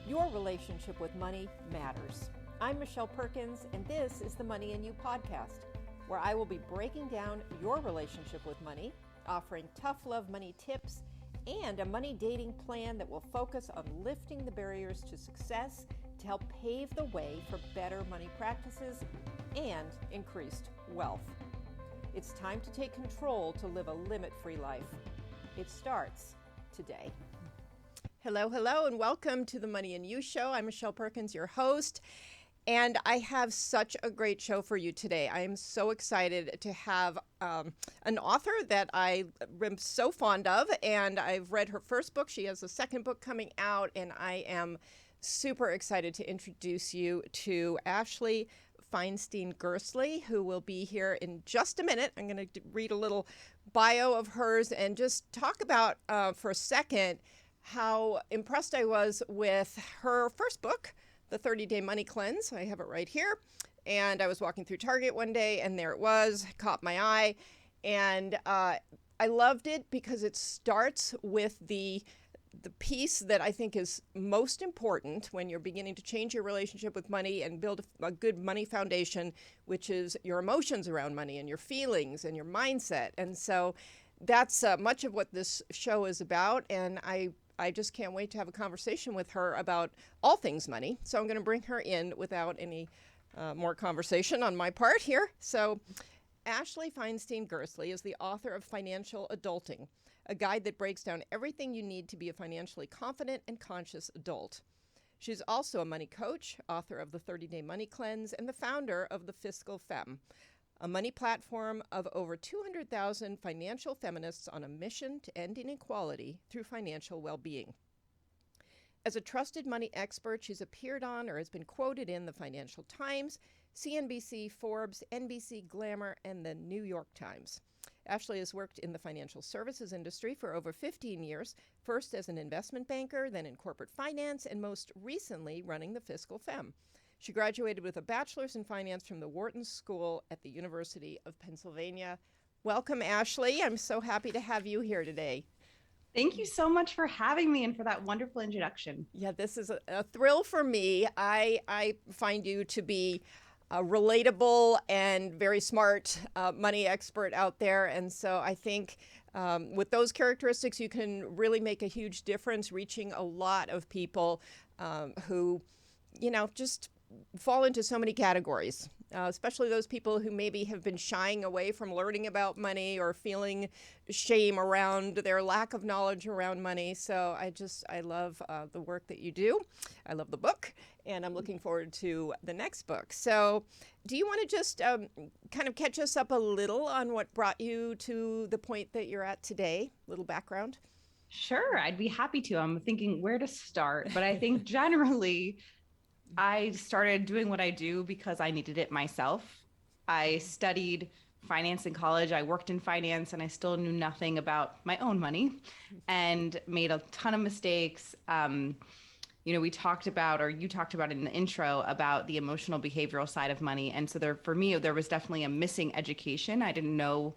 Your relationship with money matters. I'm Michelle Perkins, and this is the Money and You podcast, where I will be breaking down your relationship with money, offering tough love money tips, and a money dating plan that will focus on lifting the barriers to success to help pave the way for better money practices and increased wealth. It's time to take control to live a limit-free life. It starts today. Hello, and welcome to the Money and You show. I'm Michelle Perkins, your host, and I have such a great show for you today. I am so excited to have an author that I am so fond of, and I've read her first book. She has a second book coming out, and I am super excited to introduce you to Ashley Feinstein Gerstley, who will be here in just a minute. I'm going to read a little bio of hers and just talk about for a second how impressed I was with her first book, The 30-Day Money Cleanse. I have it right here. And I was walking through Target one day, and there it was, caught my eye. And I loved it because it starts with the piece that I think is most important when you're beginning to change your relationship with money and build a good money foundation, which is your emotions around money and your feelings and your mindset. And so that's much of what this show is about. And I just can't wait to have a conversation with her about all things money. So I'm going to bring her in without any more conversation on my part here. So Ashley Feinstein Gerstley is the author of Financial Adulting, a guide that breaks down everything you need to be a financially confident and conscious adult. She's also a money coach, author of The 30-Day Money Cleanse, and the founder of the Fiscal Femme, a money platform of over 200,000 financial feminists on a mission to end inequality through financial well-being. As a trusted money expert, she's appeared on or has been quoted in the Financial Times, CNBC, Forbes, NBC, Glamour, and the New York Times. Ashley has worked in the financial services industry for over 15 years, first as an investment banker, then in corporate finance, and most recently running the Fiscal Femme. She graduated with a bachelor's in finance from the Wharton School at the University of Pennsylvania. Welcome, Ashley. I'm so happy to have you here today. Thank you so much for having me and for that wonderful introduction. Yeah, this is a thrill for me. I find you to be a relatable and very smart money expert out there. And so I think with those characteristics, you can really make a huge difference reaching a lot of people who, just fall into so many categories, especially those people who maybe have been shying away from learning about money or feeling shame around their lack of knowledge around money. So I love the work that you do. I love the book, and I'm looking forward to the next book. So do you want to just kind of catch us up a little on what brought you to the point that you're at today? A little background? Sure, I'd be happy to. I'm thinking where to start, but I think generally I started doing what I do because I needed it myself. I studied finance in college. I worked in finance and I still knew nothing about my own money and made a ton of mistakes. We talked about, or you talked about in the intro, about the emotional behavioral side of money. And so for me, there was definitely a missing education. I didn't know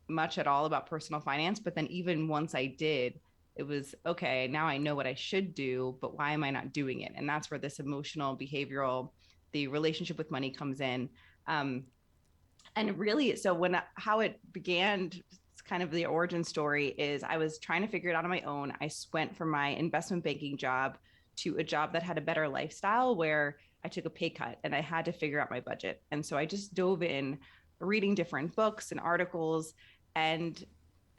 much at all about personal finance, but then even once I did, it was okay, now I know what I should do, but why am I not doing it? And that's where this emotional behavioral, the relationship with money comes in. And really, so how it began, it's kind of the origin story is I was trying to figure it out on my own. I went from my investment banking job to a job that had a better lifestyle where I took a pay cut and I had to figure out my budget. And so I just dove in reading different books and articles. And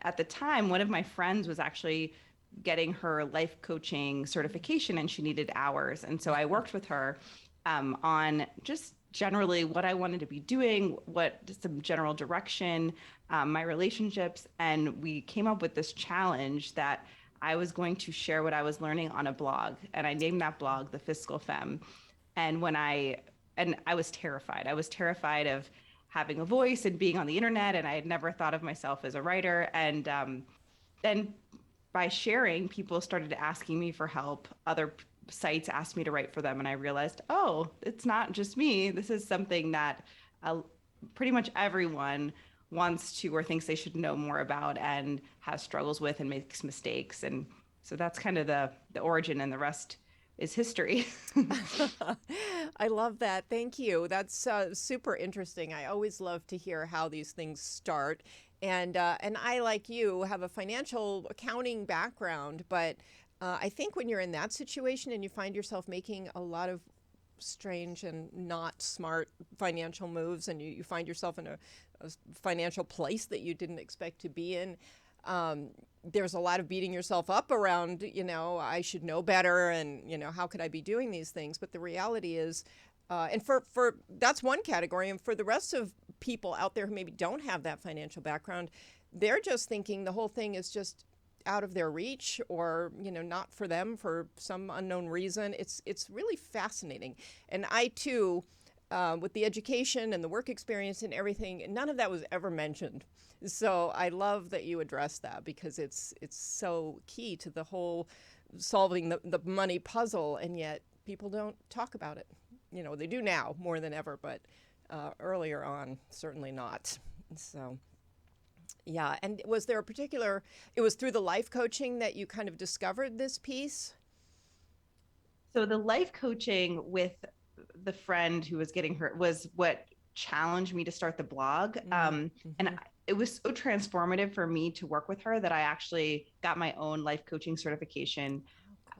at the time, one of my friends was actually getting her life coaching certification and she needed hours. And so I worked with her on just generally what I wanted to be doing, what some general direction, my relationships. And we came up with this challenge that I was going to share what I was learning on a blog. And I named that blog The Fiscal Femme. And I was terrified. I was terrified of having a voice and being on the internet. And I had never thought of myself as a writer. And then by sharing, people started asking me for help. Other sites asked me to write for them. And I realized, oh, it's not just me. This is something that pretty much everyone wants to or thinks they should know more about and has struggles with and makes mistakes. And so that's kind of the origin, and the rest is history. I love that. Thank you. That's super interesting. I always love to hear how these things start. And I, like you, have a financial accounting background, but I think when you're in that situation and you find yourself making a lot of strange and not smart financial moves, and you find yourself in a financial place that you didn't expect to be in, there's a lot of beating yourself up around, I should know better, and, how could I be doing these things? But the reality is, and for that's one category. And for the rest of people out there who maybe don't have that financial background, they're just thinking the whole thing is just out of their reach, or not for them for some unknown reason. It's really fascinating. And I too, with the education and the work experience and everything, none of that was ever mentioned. So I love that you address that, because it's so key to the whole solving the money puzzle, and yet people don't talk about it. They do now more than ever, but earlier on, certainly not. So yeah. And was there it was through the life coaching that you kind of discovered this piece? So the life coaching with the friend who was getting hurt was what challenged me to start the blog. And it was so transformative for me to work with her that I actually got my own life coaching certification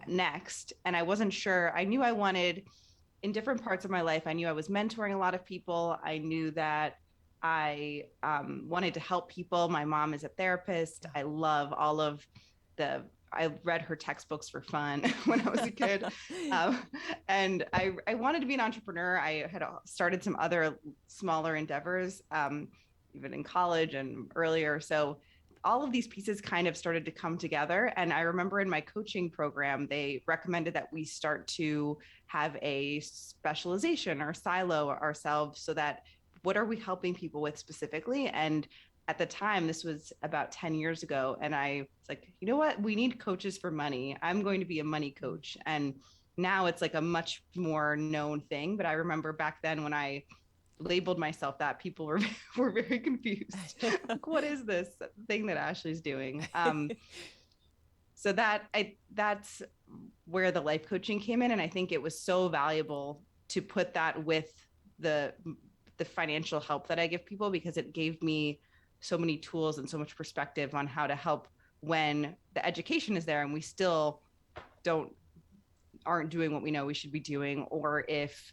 next. And I wasn't sure. I knew I wanted, in different parts of my life, I knew I was mentoring a lot of people. I knew that I wanted to help people. My mom is a therapist. I love all of I read her textbooks for fun when I was a kid. And I wanted to be an entrepreneur. I had started some other smaller endeavors, even in college and earlier. So all of these pieces kind of started to come together. And I remember in my coaching program, they recommended that we start to have a specialization or silo ourselves, so that what are we helping people with specifically? And at the time, this was about 10 years ago. And I was like, you know what? We need coaches for money. I'm going to be a money coach. And now it's like a much more known thing. But I remember back then when I labeled myself that, people were very confused. Like, what is this thing that Ashley's doing? So that's where the life coaching came in. And I think it was so valuable to put that with the financial help that I give people, because it gave me so many tools and so much perspective on how to help when the education is there and we still aren't doing what we know we should be doing, or if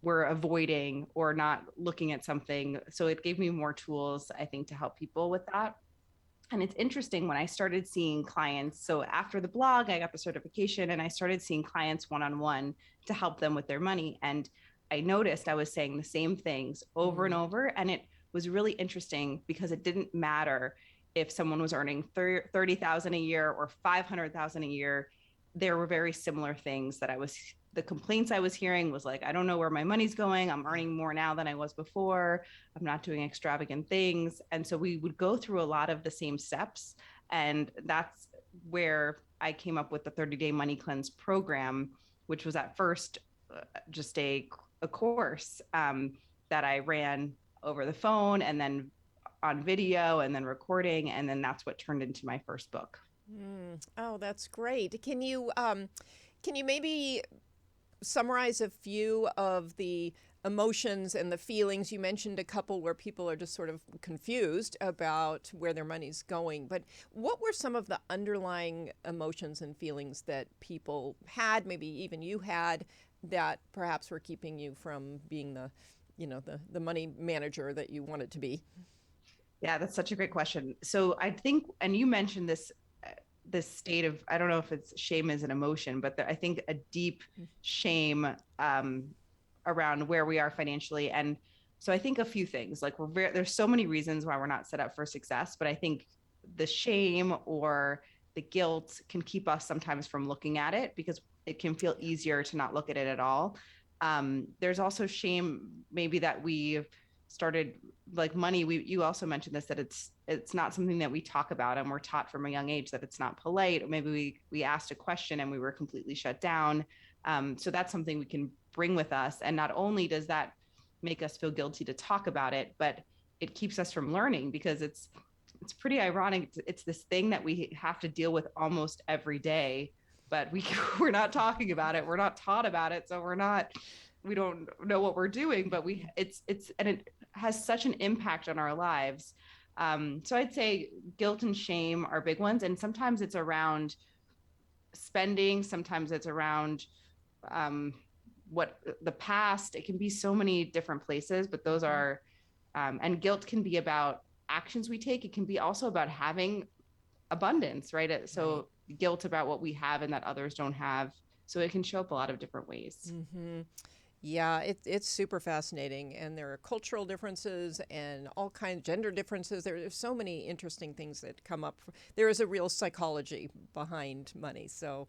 we're avoiding or not looking at something. So it gave me more tools, I think, to help people with that. And it's interesting, when I started seeing clients, so after the blog, I got the certification and I started seeing clients one-on-one to help them with their money. And I noticed I was saying the same things over and over. And it was really interesting, because it didn't matter if someone was earning $30,000 a year or $500,000 a year. There were very similar things that the complaints I was hearing was like, I don't know where my money's going. I'm earning more now than I was before. I'm not doing extravagant things. And so we would go through a lot of the same steps. And that's where I came up with the 30-day money cleanse program, which was at first just a course that I ran over the phone, and then on video, and then recording. And then that's what turned into my first book. Oh, that's great. Can you maybe summarize a few of the emotions and the feelings? You mentioned a couple where people are just sort of confused about where their money's going, but what were some of the underlying emotions and feelings that people had, maybe even you had, that perhaps were keeping you from being the money manager that you wanted to be? Yeah, that's such a great question. So I think, and you mentioned this state of, I don't know if it's shame as an emotion, but I think a deep shame around where we are financially. And so I think a few things, like there's so many reasons why we're not set up for success, but I think the shame or the guilt can keep us sometimes from looking at it, because it can feel easier to not look at it at all. There's also shame, maybe that we started, like money. You also mentioned this, that it's not something that we talk about, and we're taught from a young age that it's not polite. Or maybe we asked a question and we were completely shut down. So that's something we can bring with us. And not only does that make us feel guilty to talk about it, but it keeps us from learning, because it's pretty ironic. It's this thing that we have to deal with almost every day, but we're not talking about it. We're not taught about it. So we don't know what we're doing, but and it has such an impact on our lives. So I'd say guilt and shame are big ones. And sometimes it's around spending. Sometimes it's around what the past. It can be so many different places, but those are, and guilt can be about actions we take. It can be also about having abundance, right? So guilt about what we have and that others don't have. So it can show up a lot of different ways. Mm-hmm. Yeah, it's super fascinating. And there are cultural differences and all kinds of gender differences. There's so many interesting things that come up. There is a real psychology behind money. So,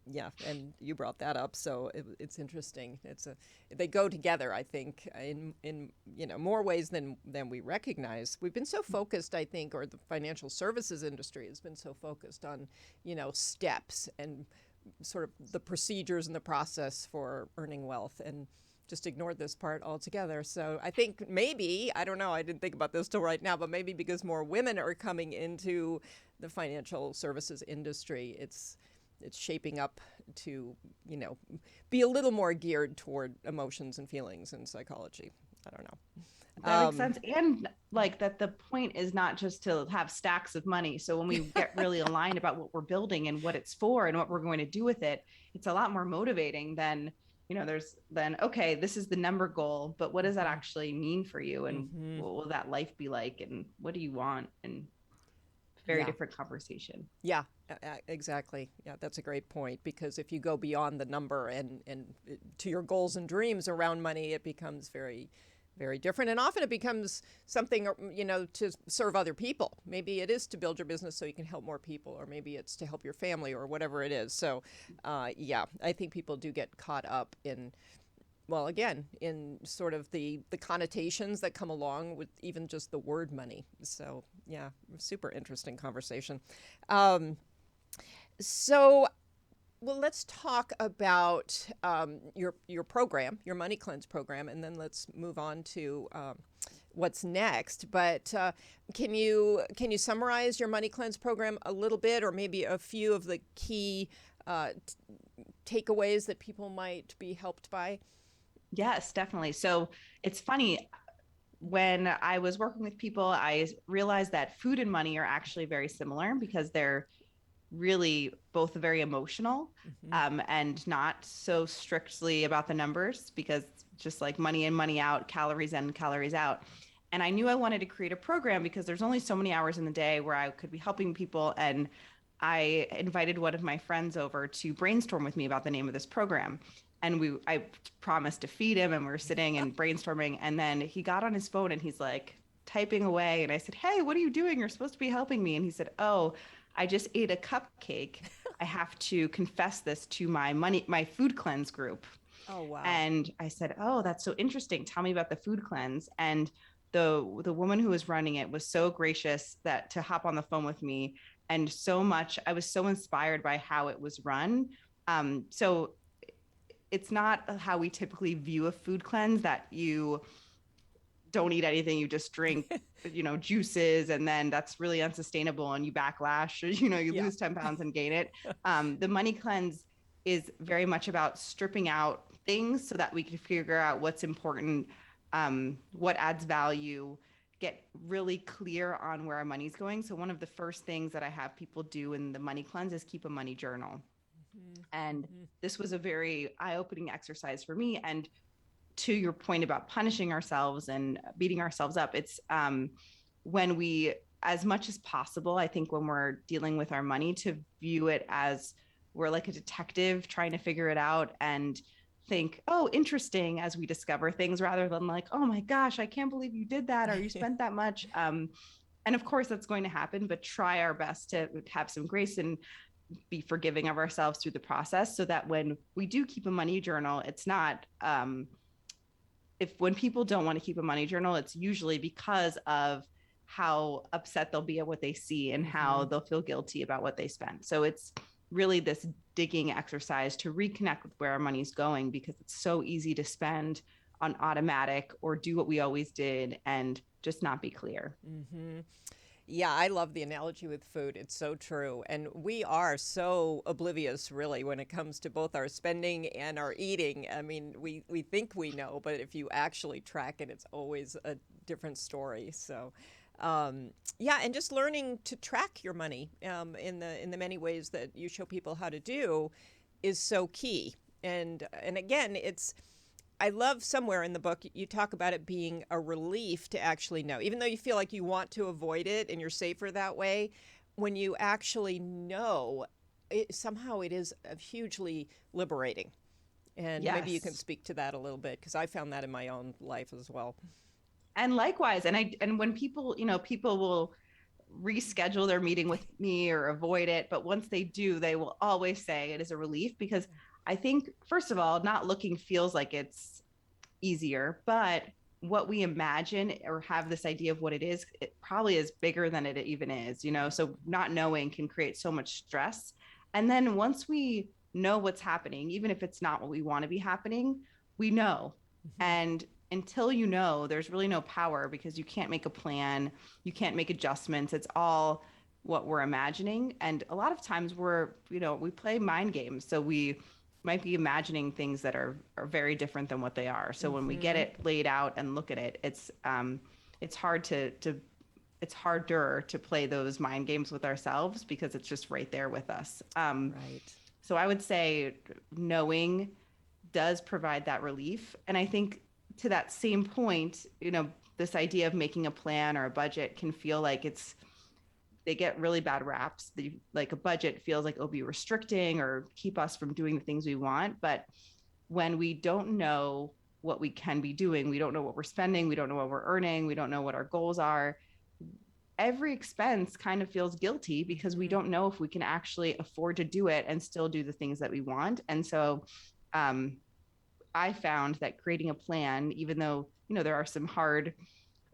yeah, and you brought that up. So it's interesting. They go together, I think, in more ways than we recognize. We've been so focused, I think, or the financial services industry has been so focused on, steps and sort of the procedures and the process for earning wealth, and just ignored this part altogether. So I think maybe, I don't know, I didn't think about this till right now, but maybe because more women are coming into the financial services industry, it's shaping up to, be a little more geared toward emotions and feelings and psychology. I don't know. That makes sense. And like that the point is not just to have stacks of money. So when we get really aligned about what we're building and what it's for and what we're going to do with it, it's a lot more motivating than, okay, this is the number goal, but what does that actually mean for you? And what will that life be like? And what do you want? And very different conversation. Yeah, exactly. Yeah, that's a great point, because if you go beyond the number and to your goals and dreams around money, it becomes very, very different. And often it becomes something, to serve other people. Maybe it is to build your business so you can help more people, or maybe it's to help your family, or whatever it is. So, I think people do get caught up in, well, again, in sort of the connotations that come along with even just the word money. So, yeah, super interesting conversation. Well, let's talk about your program, your Money Cleanse program, and then let's move on to what's next. But can you summarize your Money Cleanse program a little bit, or maybe a few of the key takeaways that people might be helped by? Yes, definitely. So it's funny. When I was working with people, I realized that food and money are actually very similar, because they're really both very emotional, and not so strictly about the numbers, because just like money in, money out, calories in, calories out. And I knew I wanted to create a program because there's only so many hours in the day where I could be helping people. And I invited one of my friends over to brainstorm with me about the name of this program. And I promised to feed him, and we were sitting and brainstorming. And then he got on his phone and he's like typing away. And I said, "Hey, what are you doing? You're supposed to be helping me." And he said, "Oh, I just ate a cupcake. I have to confess this to my food cleanse group." Oh, wow. And I said, "Oh, that's so interesting. Tell me about the food cleanse." And the woman who was running it was so gracious to hop on the phone with me. And I was so inspired by how it was run. So it's not how we typically view a food cleanse, that you don't eat anything, you just drink, juices, and then that's really unsustainable and you backlash, or, you lose 10 pounds and gain it. The Money Cleanse is very much about stripping out things so that we can figure out what's important, what adds value, get really clear on where our money's going. So one of the first things that I have people do in the Money Cleanse is keep a money journal. And this was a very eye-opening exercise for me. And to your point about punishing ourselves and beating ourselves up, it's when we, as much as possible, I think when we're dealing with our money, to view it as we're like a detective trying to figure it out, and think, "Oh, interesting," as we discover things, rather than like, "Oh my gosh, I can't believe you did that," or "You spent that much." And of course that's going to happen, but try our best to have some grace and be forgiving of ourselves through the process, so that when we do keep a money journal, it's not, when people don't want to keep a money journal, it's usually because of how upset they'll be at what they see and how they'll feel guilty about what they spent. So it's really this digging exercise to reconnect with where our money's going, because it's so easy to spend on automatic or do what we always did and just not be clear. Yeah, I love the analogy with food. It's so true. And we are so oblivious, really, when it comes to both our spending and our eating. I mean, we think we know, but if you actually track it, it's always a different story. So, yeah, and just learning to track your money in the many ways that you show people how to do is so key. And again, I love somewhere in the book you talk about it being a relief to actually know, even though you feel like you want to avoid it and you're safer that way. When you actually know, somehow it is hugely liberating. And maybe you can Yes. speak to that a little bit, because I found that in my own life as well. And likewise, and when people, people will reschedule their meeting with me or avoid it, but once they do, they will always say it is a relief, because I think, first of all, not looking feels like it's easier, but what we imagine or have this idea of what it probably is bigger than it even is, so not knowing can create so much stress. And then once we know what's happening, even if it's not what we want to be happening, we know. And until you know, there's really no power, because you can't make a plan, you can't make adjustments. It's all what we're imagining. And a lot of times we play mind games. So we might be imagining things that are very different than what they are. So when we get it laid out and look at it, it's hard it's harder to play those mind games with ourselves, because it's just right there with us. Right. So I would say knowing does provide that relief. And I think, to that same point, this idea of making a plan or a budget can feel like they get really bad raps. Like a budget feels like it'll be restricting or keep us from doing the things we want. But when we don't know what we can be doing, we don't know what we're spending, we don't know what we're earning, we don't know what our goals are, every expense kind of feels guilty, because we don't know if we can actually afford to do it and still do the things that we want. And so I found that creating a plan, even though, there are some hard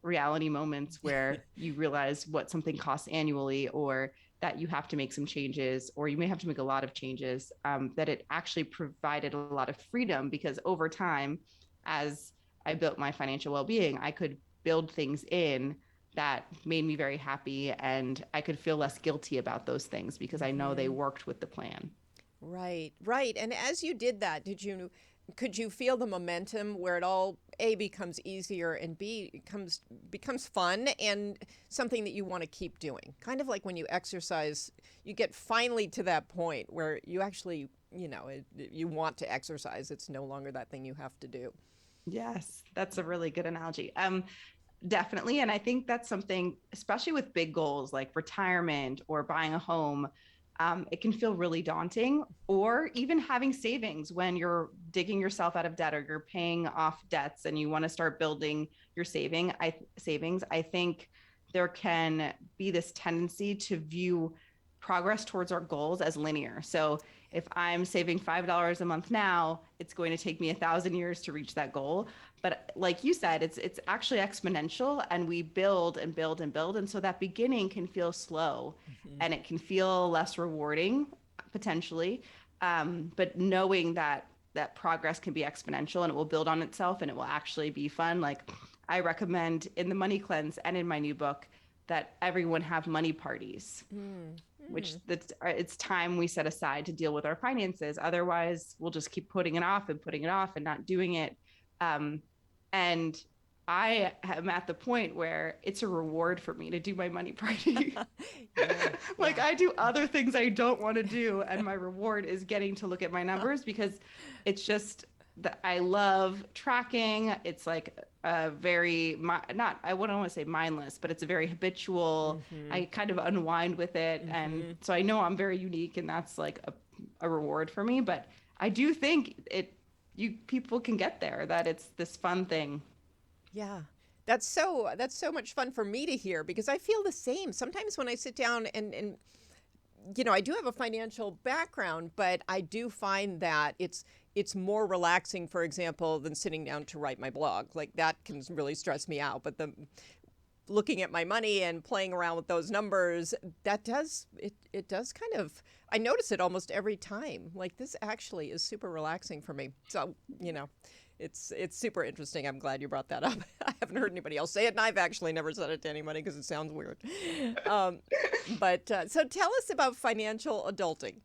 reality moments where you realize what something costs annually, or that you have to make some changes, or you may have to make a lot of changes, that it actually provided a lot of freedom, because over time, as I built my financial well-being, I could build things in that made me very happy, and I could feel less guilty about those things, because I know they worked with the plan. Right, right. And as you did that, could you feel the momentum where it all becomes easier, and becomes fun and something that you want to keep doing? Kind of like when you exercise, you get finally to that point where you actually, you want to exercise. It's no longer that thing you have to do. Yes, that's a really good analogy. Definitely. And I think that's something, especially with big goals like retirement or buying a home, it can feel really daunting. Or even having savings when you're digging yourself out of debt, or you're paying off debts and you want to start building your savings. I think there can be this tendency to view progress towards our goals as linear. So if I'm saving $5 a month now, it's going to take me 1,000 years to reach that goal. But like you said, it's actually exponential, and we build and build and build. And so that beginning can feel slow, and it can feel less rewarding potentially. But knowing that progress can be exponential, and it will build on itself, and it will actually be fun. Like, I recommend in the Money Cleanse and in my new book that everyone have money parties, which it's time we set aside to deal with our finances. Otherwise, we'll just keep putting it off and not doing it. And I am at the point where it's a reward for me to do my money party. Like, I do other things I don't want to do, and my reward is getting to look at my numbers, because it's just that I love tracking. It's like a very, I wouldn't want to say mindless, but it's a very habitual, I kind of unwind with it. And so I know I'm very unique, and that's like a reward for me. But I do think people can get there, that it's this fun thing. Yeah. That's so much fun for me to hear, because I feel the same. Sometimes when I sit down and I do have a financial background, but I do find that it's more relaxing, for example, than sitting down to write my blog. Like, that can really stress me out. But looking at my money and playing around with those numbers, it does kind of, I notice it almost every time. Like, this actually is super relaxing for me. So, It's super interesting. I'm glad you brought that up. I haven't heard anybody else say it, and I've actually never said it to anybody because it sounds weird. So tell us about financial adulting.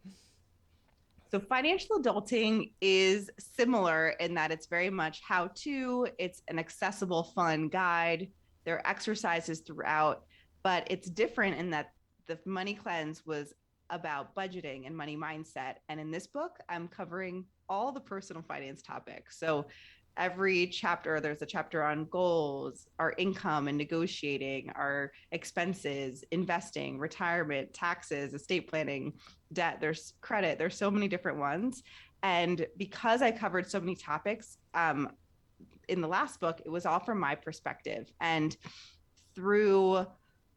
So financial adulting is similar in that it's very much how to, it's an accessible, fun guide. There are exercises throughout, but it's different in that the Money Cleanse was about budgeting and money mindset. And in this book, I'm covering all the personal finance topics. So every chapter, there's a chapter on goals, our income and negotiating, our expenses, investing, retirement, taxes, estate planning, debt, there's credit, there's so many different ones. And because I covered so many topics, in the last book, it was all from my perspective. And through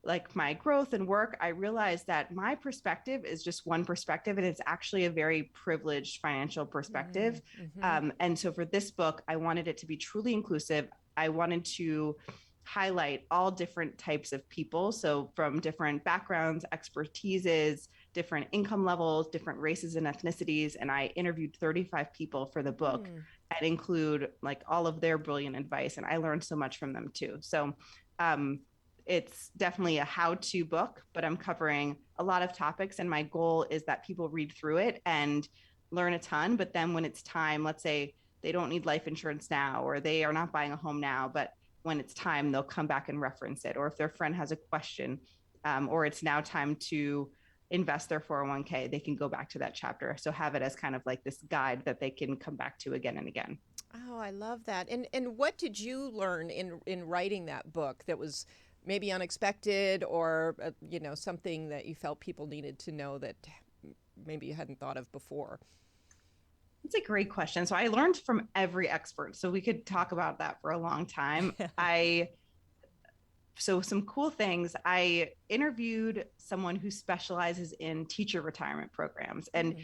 like my growth and work, I realized that my perspective is just one perspective, and it's actually a very privileged financial perspective. And so for this book, I wanted it to be truly inclusive. I wanted to highlight all different types of people. So from different backgrounds, expertises, different income levels, different races and ethnicities. And I interviewed 35 people for the book and include like all of their brilliant advice. And I learned so much from them too. So it's definitely a how-to book, but I'm covering a lot of topics. And my goal is that people read through it and learn a ton. But then when it's time, let's say they don't need life insurance now, or they are not buying a home now, but when it's time, they'll come back and reference it. Or if their friend has a question, or it's now time to invest their 401k, they can go back to that chapter. So have it as kind of like this guide that they can come back to again and again. Oh, I love that. And what did you learn in writing that book that was maybe unexpected, or something that you felt people needed to know that maybe you hadn't thought of before? It's a great question. So I learned from every expert. So we could talk about that for a long time. So some cool things. I interviewed someone who specializes in teacher retirement programs. And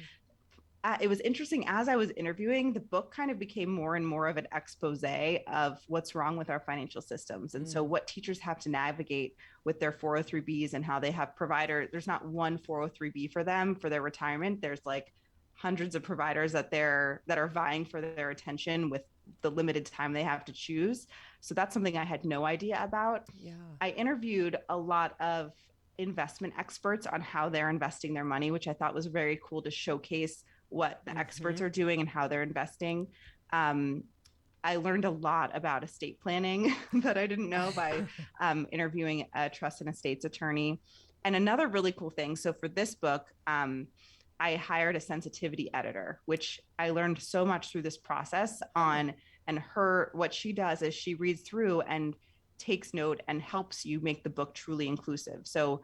it was interesting, as I was interviewing, the book kind of became more and more of an expose of what's wrong with our financial systems. And so what teachers have to navigate with their 403Bs and how they have providers. There's not one 403B for them for their retirement. There's like hundreds of providers that are vying for their attention with the limited time they have to choose. So that's something I had no idea about. Yeah. I interviewed a lot of investment experts on how they're investing their money, which I thought was very cool to showcase what the experts are doing and how they're investing. I learned a lot about estate planning that I didn't know by interviewing a trust and estates attorney. And another really cool thing, so for this book, I hired a sensitivity editor, which I learned so much through this process on. And what she does is she reads through and takes note and helps you make the book truly inclusive. So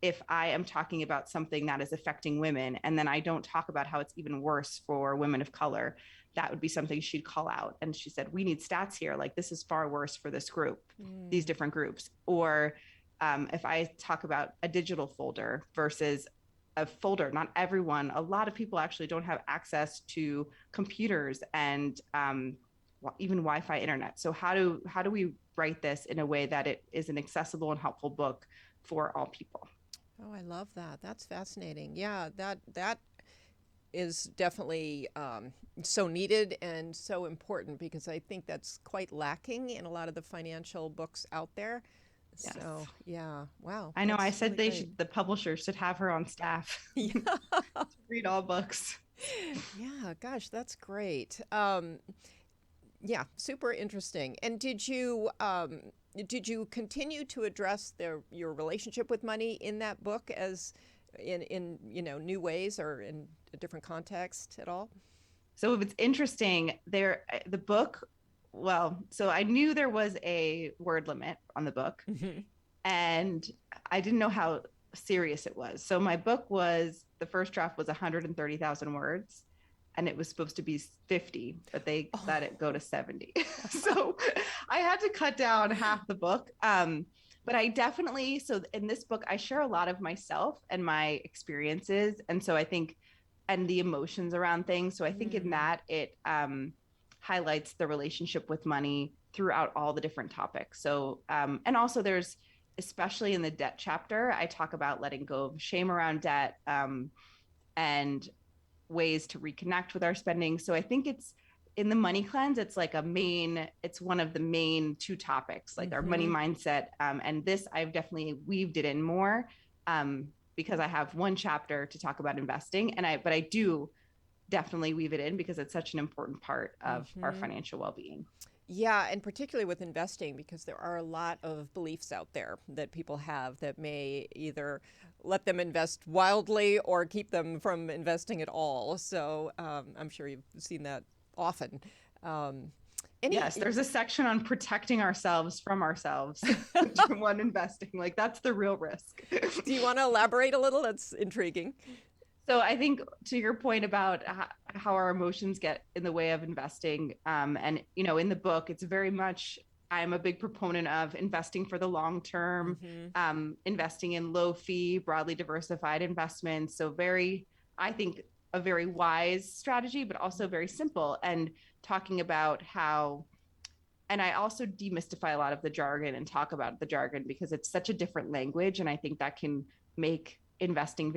if I am talking about something that is affecting women, and then I don't talk about how it's even worse for women of color, that would be something she'd call out. And she said, we need stats here. Like, this is far worse for this group, these different groups. Or if I talk about a digital folder versus a folder, not everyone, a lot of people actually don't have access to computers and even Wi-Fi internet. So how do we write this in a way that it is an accessible and helpful book for all people? Oh, I love that. That's fascinating. Yeah, that is definitely so needed and so important, because I think that's quite lacking in a lot of the financial books out there. Yes. So yeah, wow. I know. I said the publisher should have her on staff. Yeah. To read all books. Yeah, gosh, that's great. Yeah, super interesting. And did you continue to address your relationship with money in that book as in new ways or in a different context at all? So it's interesting the book. Well, so I knew there was a word limit on the book, and I didn't know how serious it was. So my book the first draft was 130,000 words, and it was supposed to be 50, but they let it go to 70. So I had to cut down half the book. But I definitely, so in this book, I share a lot of myself and my experiences. And so I think, and the emotions around things. So I think in that it highlights the relationship with money throughout all the different topics. So, and also there's, especially in the debt chapter, I talk about letting go of shame around debt and ways to reconnect with our spending. So I think in the money cleanse, it's like it's one of the main two topics, like our money mindset. And this, I've definitely weaved it in more because I have one chapter to talk about investing, but I do definitely weave it in because it's such an important part of our financial well-being. Yeah, and particularly with investing, because there are a lot of beliefs out there that people have that may either let them invest wildly or keep them from investing at all. So I'm sure you've seen that often. Yes, there's a section on protecting ourselves from ourselves when investing. Like, that's the real risk. Do you want to elaborate a little? That's intriguing. So I think to your point about how our emotions get in the way of investing, and in the book, it's very much, I'm a big proponent of investing for the long term, investing in low fee, broadly diversified investments. So I think a very wise strategy, but also very simple, and talking about how, and I also demystify a lot of the jargon and talk about the jargon because it's such a different language. And I think that can make investing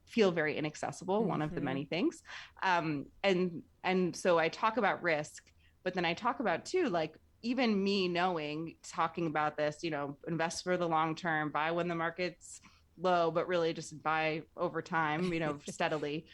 feel very inaccessible, one of the many things. And so I talk about risk, but then I talk about too, like, even me talking about this, invest for the long term, buy when the market's low, but really just buy over time, steadily.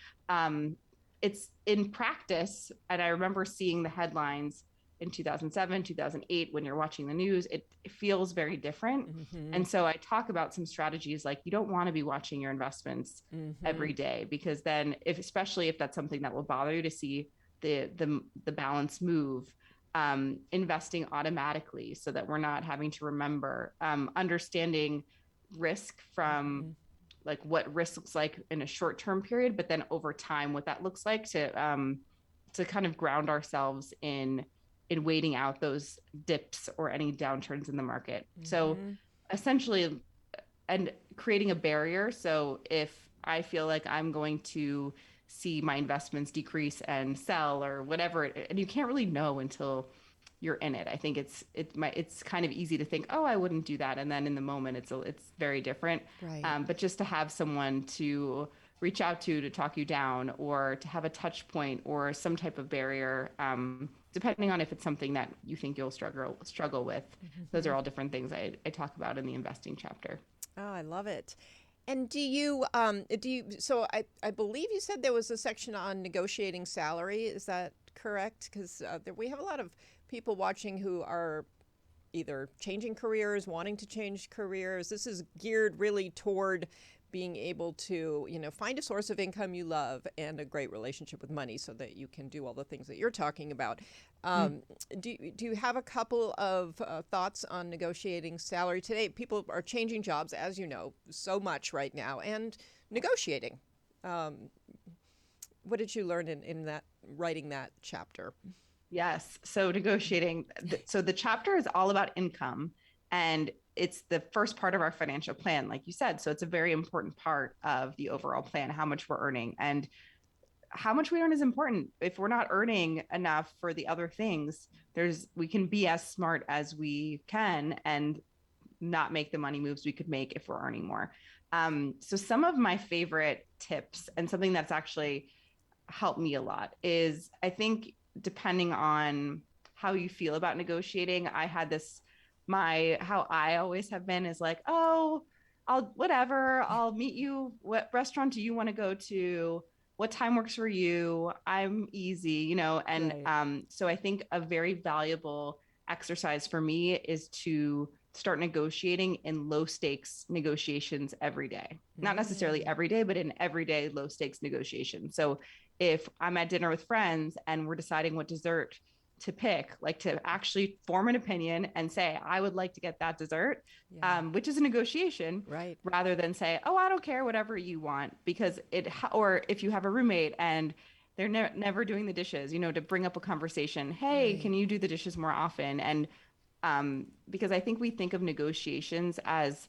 It's in practice. And I remember seeing the headlines in 2007, 2008, when you're watching the news, it feels very different. And so I talk about some strategies, like, you don't want to be watching your investments every day, because then especially if that's something that will bother you to see the balance move, investing automatically so that we're not having to remember, understanding risk from like what risk looks like in a short-term period, but then over time, what that looks like to kind of ground ourselves in waiting out those dips or any downturns in the market. So essentially, and creating a barrier. So if I feel like I'm going to see my investments decrease and sell or whatever, and you can't really know until you're in it. I think it's kind of easy to think, oh, I wouldn't do that. And then in the moment, it's very different. Right. But just to have someone to reach out to talk you down, or to have a touch point or some type of barrier, depending on if it's something that you think you'll struggle with. Those are all different things I talk about in the investing chapter. Oh, I love it. And so I believe you said there was a section on negotiating salary. Is that correct? Because we have a lot of people watching who are either changing careers, wanting to change careers. This is geared really toward being able to, find a source of income you love and a great relationship with money so that you can do all the things that you're talking about. Do you have a couple of thoughts on negotiating salary today? People are changing jobs, as you know, so much right now, and negotiating. What did you learn in that, writing that chapter? Yes. So negotiating. So the chapter is all about income, and it's the first part of our financial plan, like you said. So it's a very important part of the overall plan, how much we're earning, and how much we earn is important. If we're not earning enough for the other things, we can be as smart as we can and not make the money moves we could make if we're earning more. So some of my favorite tips, and something that's actually helped me a lot, is, I think, depending on how you feel about negotiating, I had this, how I always have been is like, oh, I'll meet you. What restaurant do you want to go to? What time works for you? I'm easy, and Right. So I think a very valuable exercise for me is to start negotiating in low stakes negotiations every day. Not necessarily every day, but in everyday low stakes negotiations. So if I'm at dinner with friends and we're deciding what dessert to pick, like, to actually form an opinion and say, I would like to get that dessert, which is a negotiation, Right. rather than say, oh, I don't care, whatever you want, because or if you have a roommate and they're never doing the dishes, to bring up a conversation, hey, Right. can you do the dishes more often? And because I think we think of negotiations as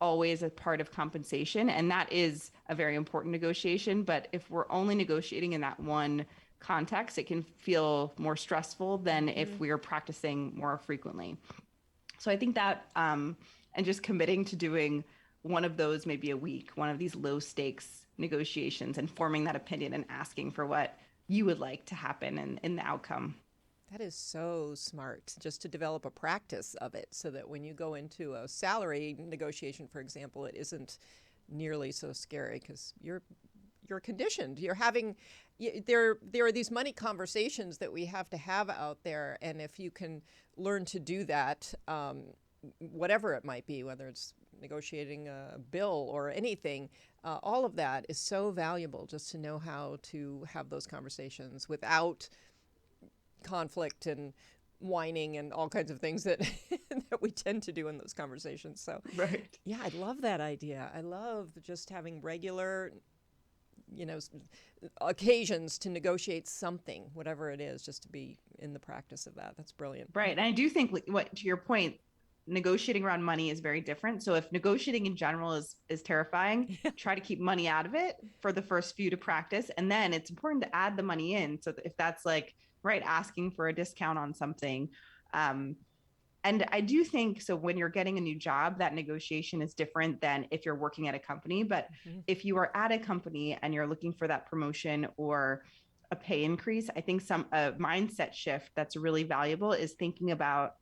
always a part of compensation, and that is a very important negotiation. But if we're only negotiating in that one context, it can feel more stressful than if we are practicing more frequently. So I think that, and just committing to doing one of those maybe a week, one of these low stakes negotiations, and forming that opinion and asking for what you would like to happen in the outcome. That is so smart, just to develop a practice of it so that when you go into a salary negotiation, for example, it isn't nearly so scary because you're conditioned. You're having there are these money conversations that we have to have out there, and if you can learn to do that, whatever it might be, whether it's negotiating a bill or anything, all of that is so valuable just to know how to have those conversations without conflict and whining and all kinds of things that that we tend to do in those conversations. So, Right. yeah, I love that idea. I love just having regular, occasions to negotiate something, whatever it is, just to be in the practice of that. That's brilliant. Right. And I do think what to your point, negotiating around money is very different. So if negotiating in general is terrifying, try to keep money out of it for the first few to practice. And then it's important to add the money in. So if that's like, right, asking for a discount on something. And I do think, so when you're getting a new job, that negotiation is different than if you're working at a company. But if you are at a company and you're looking for that promotion or a pay increase, I think a mindset shift that's really valuable is thinking about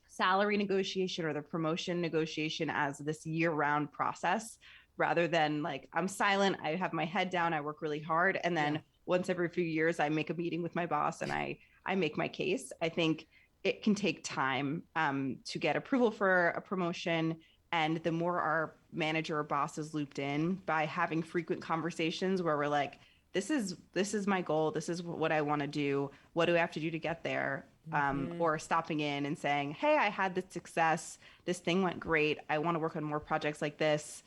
salary negotiation or the promotion negotiation as this year-round process, rather than like, I'm silent, I have my head down, I work really hard, and then once every few years I make a meeting with my boss and I make my case. I think it can take time to get approval for a promotion. And the more our manager or boss is looped in, by having frequent conversations where we're like, this is my goal, this is what I want to do, what do I have to do to get there? Or stopping in and saying, hey, I had this success, this thing went great, I want to work on more projects like this.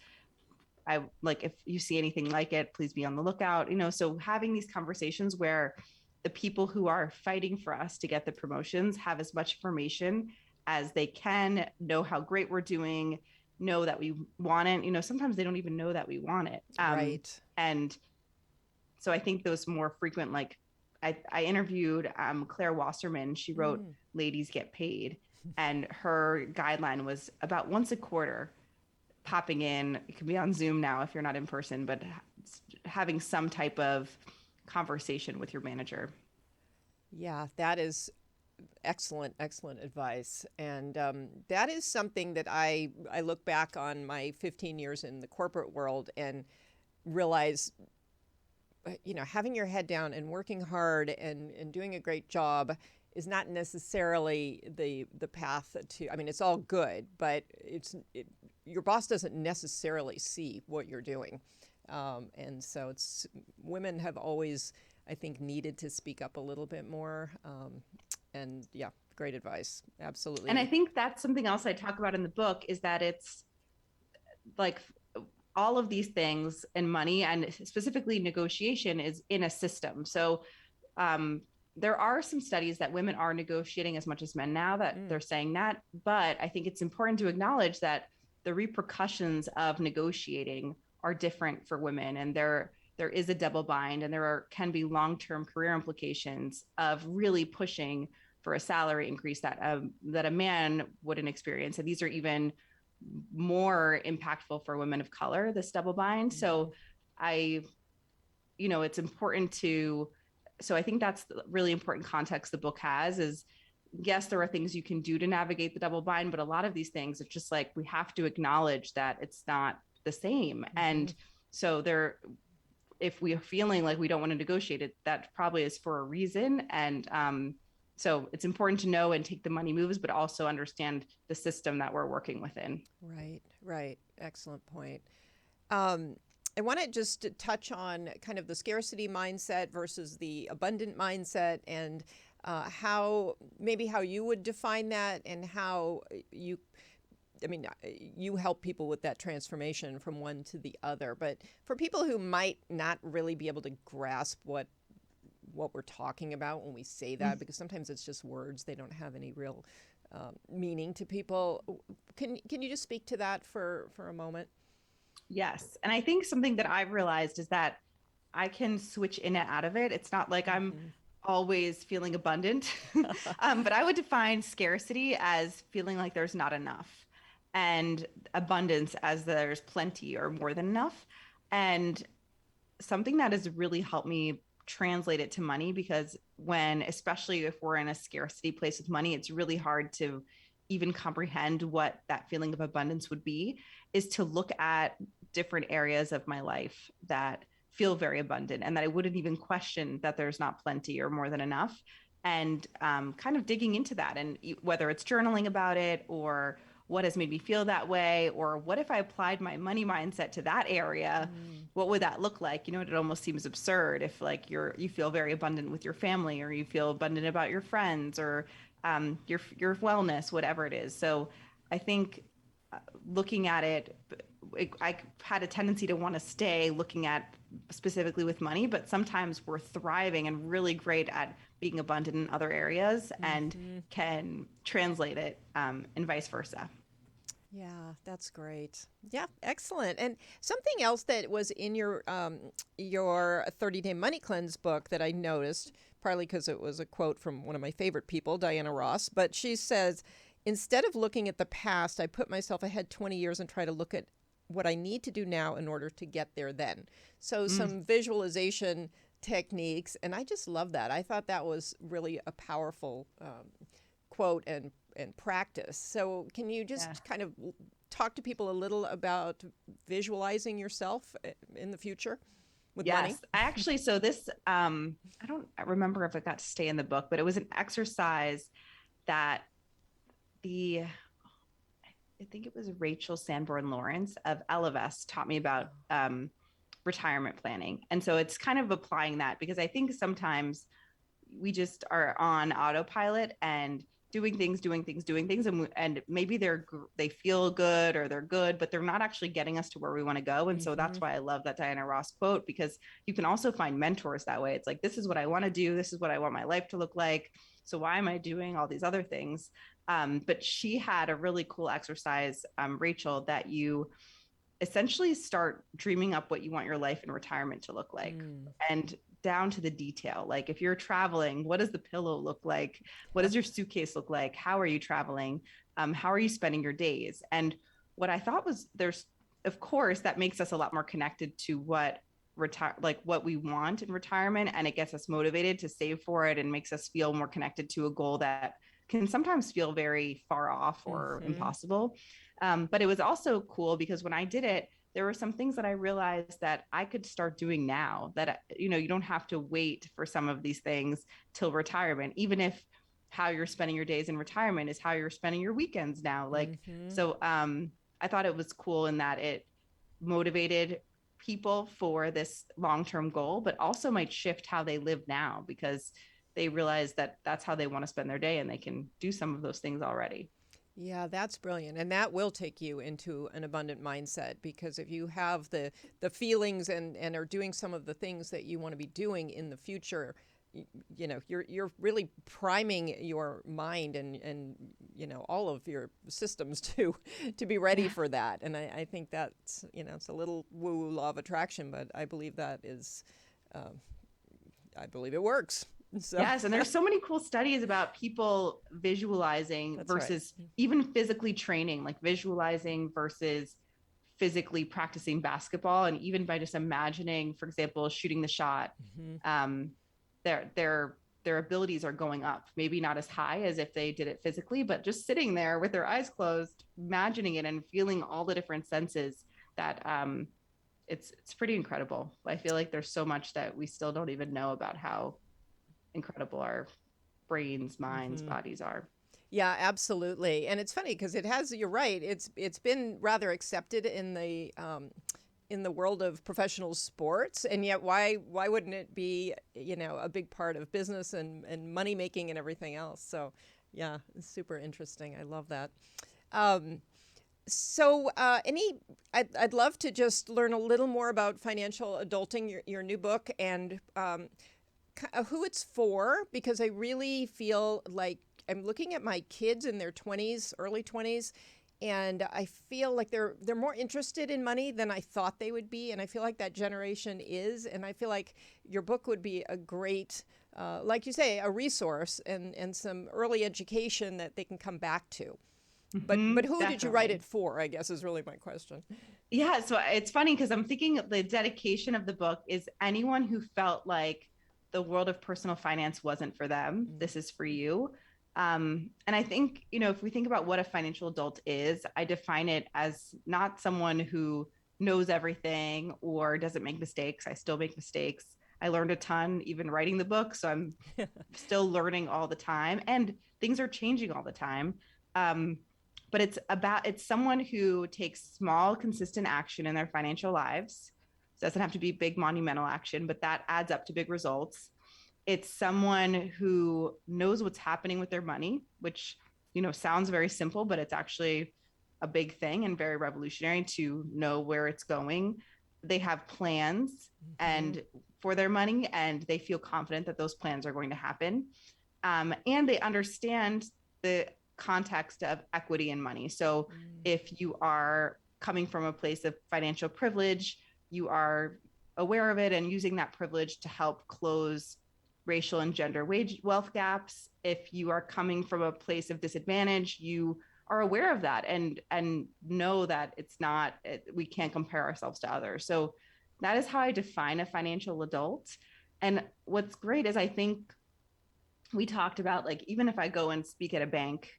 I like, if you see anything like it, please be on the lookout. So having these conversations where the people who are fighting for us to get the promotions have as much information as they can, know how great we're doing, know that we want it. Sometimes they don't even know that we want it. Right. And so I think those more frequent, like I interviewed Claire Wasserman. She wrote Ladies Get Paid, and her guideline was about once a quarter popping in. It can be on Zoom now if you're not in person, but having some type of conversation with your manager. Yeah, that is excellent advice. And that is something that I look back on my 15 years in the corporate world and realize, having your head down and working hard and doing a great job is not necessarily the path to, I mean, it's all good, but your boss doesn't necessarily see what you're doing. And so women have always, I think, needed to speak up a little bit more. And yeah, great advice. Absolutely. And I think that's something else I talk about in the book, is that it's like all of these things, and money and specifically negotiation is in a system. So there are some studies that women are negotiating as much as men now, that they're saying that, but I think it's important to acknowledge that the repercussions of negotiating are different for women, and there is a double bind, and can be long-term career implications of really pushing for a salary increase that a man wouldn't experience. And these are even more impactful for women of color, this double bind. So it's important so I think that's the really important context the book has is, yes, there are things you can do to navigate the double bind, but a lot of these things, it's just like, we have to acknowledge that it's not the same. And so if we are feeling like we don't want to negotiate it, that probably is for a reason. And so it's important to know and take the money moves, but also understand the system that we're working within. Right. Excellent point. I want to just touch on kind of the scarcity mindset versus the abundant mindset, and how you would define that, and how you help people with that transformation from one to the other. But for people who might not really be able to grasp what we're talking about when we say that, because sometimes it's just words, they don't have any real meaning to people. Can you just speak to that for a moment? Yes. And I think something that I've realized is that I can switch in and out of it. It's not like I'm always feeling abundant, but I would define scarcity as feeling like there's not enough, and abundance as there's plenty or more than enough. And something that has really helped me translate it to money, because especially if we're in a scarcity place with money, it's really hard to even comprehend what that feeling of abundance would be, is to look at different areas of my life that feel very abundant and that I wouldn't even question that there's not plenty or more than enough. And kind of digging into that, and whether it's journaling about it, or what has made me feel that way, or what if I applied my money mindset to that area, what would that look like? It almost seems absurd if like you feel very abundant with your family, or you feel abundant about your friends, or your wellness, whatever it is. So I think looking at it, I had a tendency to want to stay looking at specifically with money, but sometimes we're thriving and really great at being abundant in other areas and can translate it, and vice versa. Yeah, that's great. Yeah, excellent. And something else that was in your 30-day money cleanse book that I noticed, partly because it was a quote from one of my favorite people, Diana Ross, but she says, instead of looking at the past, I put myself ahead 20 years and try to look at what I need to do now in order to get there then. So some visualization techniques, and I just love that. I thought that was really a powerful quote and practice. So can you just kind of talk to people a little about visualizing yourself in the future with money? Yes, actually, so this, I don't remember if it got to stay in the book, but it was an exercise that I think it was Rachel Sanborn Lawrence of Ellevest taught me about retirement planning. And so it's kind of applying that, because I think sometimes we just are on autopilot and doing things, and maybe they feel good or they're good, but they're not actually getting us to where we want to go. And so that's why I love that Diana Ross quote, because you can also find mentors that way. It's like, this is what I want to do. This is what I want my life to look like. So why am I doing all these other things? But she had a really cool exercise, Rachel, that you essentially start dreaming up what you want your life in retirement to look like, and down to the detail. Like if you're traveling, what does the pillow look like? What does your suitcase look like? How are you traveling? How are you spending your days? And what I thought was, of course, that makes us a lot more connected to what we want in retirement, and it gets us motivated to save for it and makes us feel more connected to a goal that can sometimes feel very far off or impossible. But it was also cool because when I did it, there were some things that I realized that I could start doing now, that, you don't have to wait for some of these things till retirement, even if how you're spending your days in retirement is how you're spending your weekends now. So I thought it was cool in that it motivated people for this long-term goal, but also might shift how they live now, because they realize that that's how they want to spend their day and they can do some of those things already. Yeah, that's brilliant. And that will take you into an abundant mindset, because if you have the feelings and are doing some of the things that you want to be doing in the future, you're really priming your mind and all of your systems to be ready for that. And I think that's, it's a little woo law of attraction, but I believe that is, I believe it works. So. Yes, and there's so many cool studies about people visualizing versus even physically training, like visualizing versus physically practicing basketball. And even by just imagining, for example, shooting the shot, their abilities are going up, maybe not as high as if they did it physically, but just sitting there with their eyes closed, imagining it and feeling all the different senses that it's pretty incredible. I feel like there's so much that we still don't even know about how incredible our brains, minds, bodies are. Yeah, absolutely. And it's funny because you're right. It's been rather accepted in the world of professional sports, and yet why wouldn't it be, a big part of business and money making and everything else? So yeah, it's super interesting. I love that. I'd love to just learn a little more about Financial Adulting, your new book, and who it's for, because I really feel like I'm looking at my kids in their 20s, early 20s, and I feel like they're more interested in money than I thought they would be, and I feel like that generation is, and I feel like your book would be a great, like you say, a resource and some early education that they can come back to. But who Definitely. Did you write it for, I guess, is really my question. Yeah, so it's funny because I'm thinking the dedication of the book is anyone who felt like the world of personal finance wasn't for them. This is for you. And I think, if we think about what a financial adult is, I define it as not someone who knows everything or doesn't make mistakes. I still make mistakes. I learned a ton, even writing the book. So I'm still learning all the time, and things are changing all the time. But it's someone who takes small, consistent action in their financial lives. It doesn't have to be big, monumental action, but that adds up to big results. It's someone who knows what's happening with their money, which, sounds very simple, but it's actually a big thing and very revolutionary to know where it's going. They have plans and for their money, and they feel confident that those plans are going to happen. And they understand the context of equity and money. So if you are coming from a place of financial privilege, you are aware of it and using that privilege to help close racial and gender wealth gaps. If you are coming from a place of disadvantage, you are aware of that and know that we can't compare ourselves to others. So that is how I define a financial adult. And what's great is I think we talked about, like, even if I go and speak at a bank,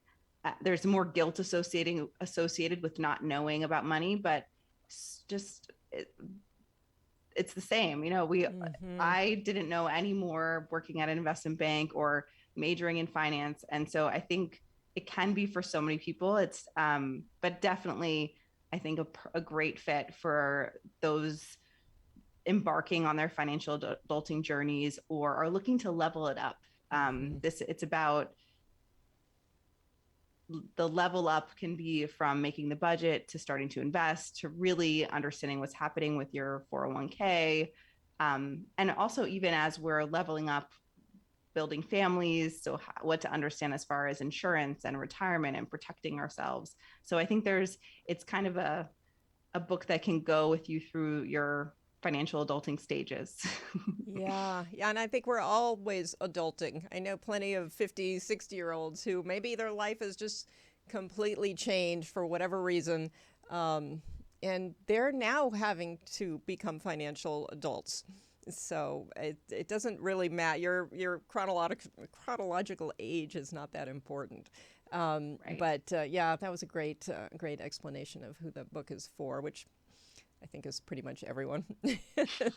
there's more guilt associated with not knowing about money, but it's the same. I didn't know any more working at an investment bank or majoring in finance. And so I think it can be for so many people. It's, but definitely, I think a great fit for those embarking on their financial adulting journeys or are looking to level it up. It's about the level up can be from making the budget to starting to invest to really understanding what's happening with your 401k. And also, even as we're leveling up, building families, so what to understand as far as insurance and retirement and protecting ourselves. So I think it's kind of a book that can go with you through your financial adulting stages. Yeah. And I think we're always adulting. I know plenty of 50, 60-year-olds who maybe their life has just completely changed for whatever reason. And they're now having to become financial adults. So it doesn't really matter. Your chronological age is not that important. Right. But yeah, that was a great explanation of who the book is for, which I think is pretty much everyone.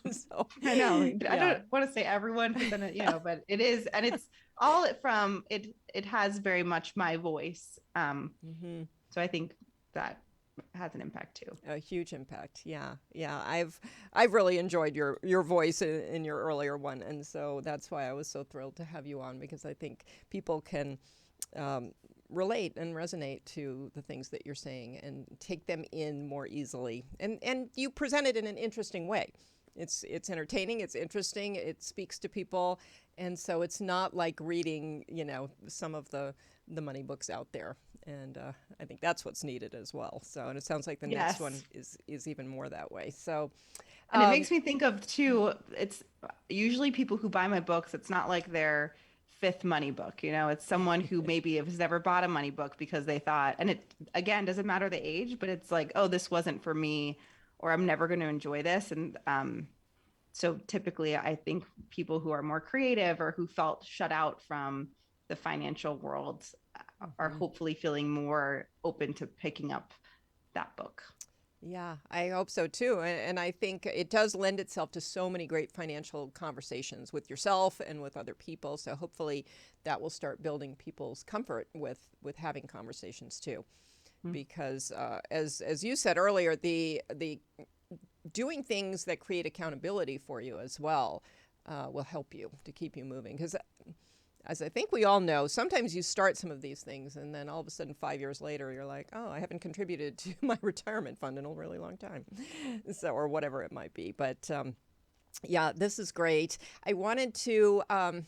So, I know. Yeah. I don't want to say everyone, but then, but it is, and it's all from it. It has very much my voice. So I think that has an impact too. A huge impact. Yeah. I've really enjoyed your voice in your earlier one, and so that's why I was so thrilled to have you on, because I think people can relate and resonate to the things that you're saying and take them in more easily. And you present it in an interesting way. It's entertaining, it's interesting, it speaks to people, and so it's not like reading, some of the money books out there. And I think that's what's needed as well. So, and it sounds like the next one is even more that way. So, and it makes me think of too, it's usually people who buy my books, it's not like their fifth money book, it's someone who maybe has never bought a money book because they thought, and it, again, doesn't matter the age, but it's like, oh, this wasn't for me, or I'm never going to enjoy this. And so typically I think people who are more creative or who felt shut out from the financial world are hopefully feeling more open to picking up that book. Yeah, I hope so too. And I think it does lend itself to so many great financial conversations with yourself and with other people. So hopefully that will start building people's comfort with having conversations too. Because as you said earlier, the doing things that create accountability for you as well will help you to keep you moving. Because as I think we all know, sometimes you start some of these things and then all of a sudden 5 years later, you're like, oh, I haven't contributed to my retirement fund in a really long time. So, or whatever it might be. But yeah, this is great. I wanted to, I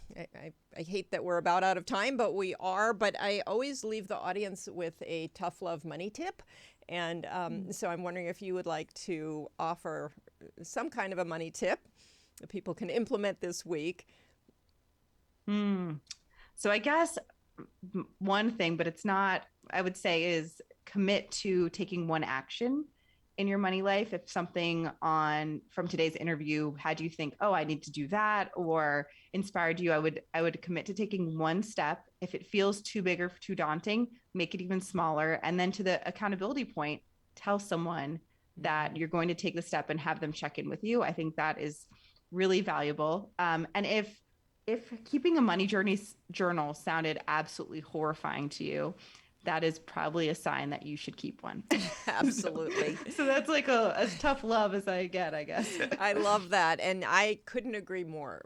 hate that we're about out of time, but we are. But I always leave the audience with a tough love money tip. And so I'm wondering if you would like to offer some kind of a money tip that people can implement this week. So I guess one thing, but it's not, I would say, is commit to taking one action in your money life. If something from today's interview had you think, oh, I need to do that, or inspired you, I would commit to taking one step. If it feels too big or too daunting, make it even smaller. And then to the accountability point, tell someone that you're going to take the step and have them check in with you. I think that is really valuable. And if keeping a money journal sounded absolutely horrifying to you, that is probably a sign that you should keep one. Absolutely. So that's like as tough love as I get, I guess. I love that. And I couldn't agree more.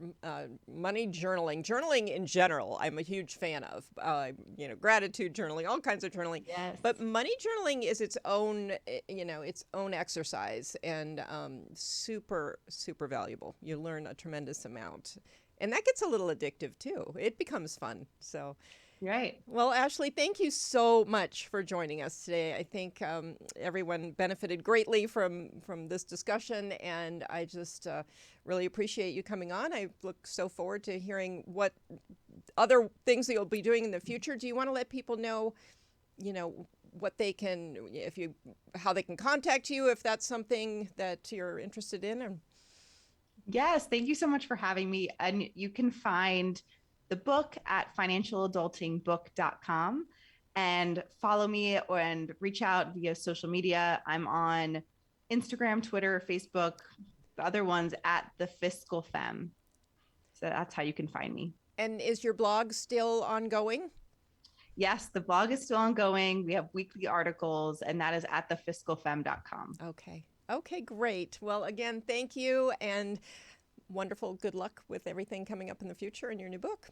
Money journaling in general, I'm a huge fan of, gratitude journaling, all kinds of journaling. Yes. But money journaling is its own exercise, and super, super valuable. You learn a tremendous amount. And that gets a little addictive too. It becomes fun. So. Right. Well, Ashley, thank you so much for joining us today. I think everyone benefited greatly from this discussion, and I just really appreciate you coming on. I look so forward to hearing what other things that you'll be doing in the future. Do you want to let people know, what they can, how they can contact you if that's something that you're interested in? Yes, thank you so much for having me. And you can find the book at financialadultingbook.com, and follow me and reach out via social media. I'm on Instagram, Twitter, Facebook, the other ones at the Fiscal Femme. So that's how you can find me. And is your blog still ongoing? Yes, the blog is still ongoing. We have weekly articles, and that is at thefiscalfemme.com. Okay, great. Well, again, thank you, and wonderful. Good luck with everything coming up in the future in your new book.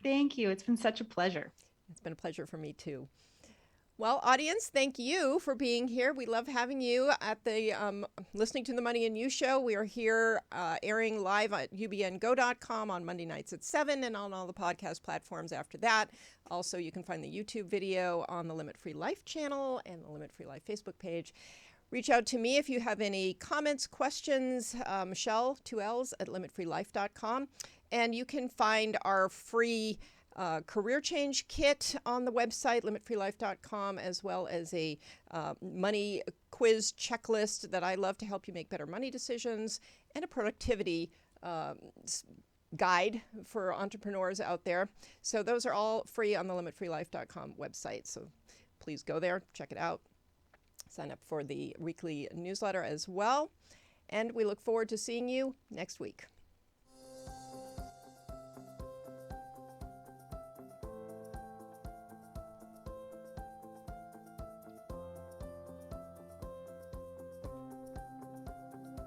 Thank you. It's been such a pleasure. It's been a pleasure for me too. Well, audience, thank you for being here. We love having you at the listening to the Money and You show. We are here airing live at ubngo.com on Monday nights at 7 and on all the podcast platforms after that. Also, you can find the YouTube video on the Limit Free Life channel and the Limit Free Life Facebook page. Reach out to me if you have any comments, questions, Michelle, 2 L's, at limitfreelife.com. And you can find our free career change kit on the website, limitfreelife.com, as well as a money quiz checklist that I love to help you make better money decisions, and a productivity guide for entrepreneurs out there. So those are all free on the limitfreelife.com website. So please go there, check it out. Sign up for the weekly newsletter as well. And we look forward to seeing you next week.